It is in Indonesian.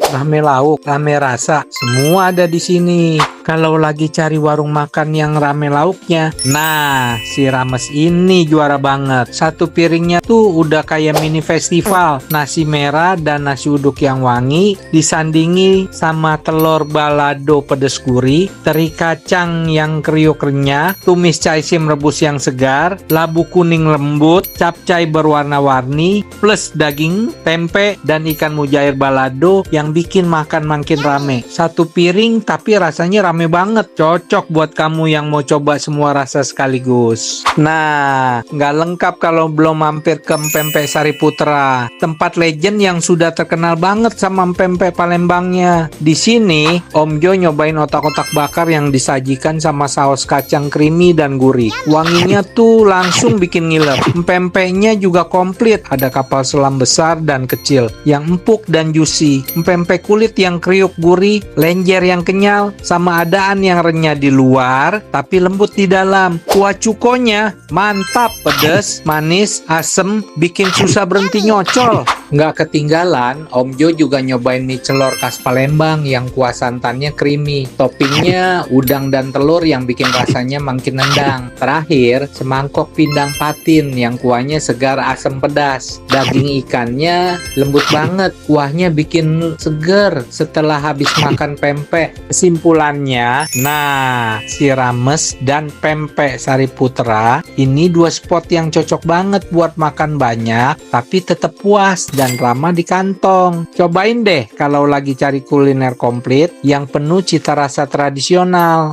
rame lauk, rame rasa, semua ada di sini. Kalau lagi cari warung makan yang rame lauknya, nah si Rames ini juara banget. Satu piringnya tuh udah kayak mini festival. Nasi merah dan nasi uduk yang wangi disandingi sama telur balado pedes gurih, teri kacang yang kriuk renyah, tumis caisim rebus yang segar, labu kuning lembut, capcay berwarna-warni, plus daging, tempe, dan ikan mujair balado yang bikin makan makin rame. Satu piring tapi rasanya rame banget. Cocok buat kamu yang mau coba semua rasa sekaligus. Nah, nggak lengkap kalau belum mampir ke Empempek Sari Putra, tempat legend yang sudah terkenal banget sama empempek Palembangnya. Di sini, Om Jo nyobain otak-otak bakar yang disajikan sama saus kacang creamy dan gurih. Wanginya tuh langsung bikin ngiler. Empempeknya juga komplit. Ada kapal selam besar dan kecil yang empuk dan juicy, empempek kulit yang kriuk gurih, lenjer yang kenyal, sama adaan yang renyah di luar tapi lembut di dalam. Kuah cukonya mantap, pedas, manis, asem, bikin susah berhenti nyocol. Nggak ketinggalan, Om Jo juga nyobain mie celor khas Palembang yang kuah santannya creamy. Toppingnya udang dan telur yang bikin rasanya makin nendang. Terakhir, semangkok pindang patin yang kuahnya segar asam pedas. Daging ikannya lembut banget, kuahnya bikin seger setelah habis makan pempek. Kesimpulannya, nah, si Rames dan Pempek Sari Putra ini dua spot yang cocok banget buat makan banyak tapi tetap puas dan ramah di kantong. Cobain deh kalau lagi cari kuliner komplit yang penuh cita rasa tradisional.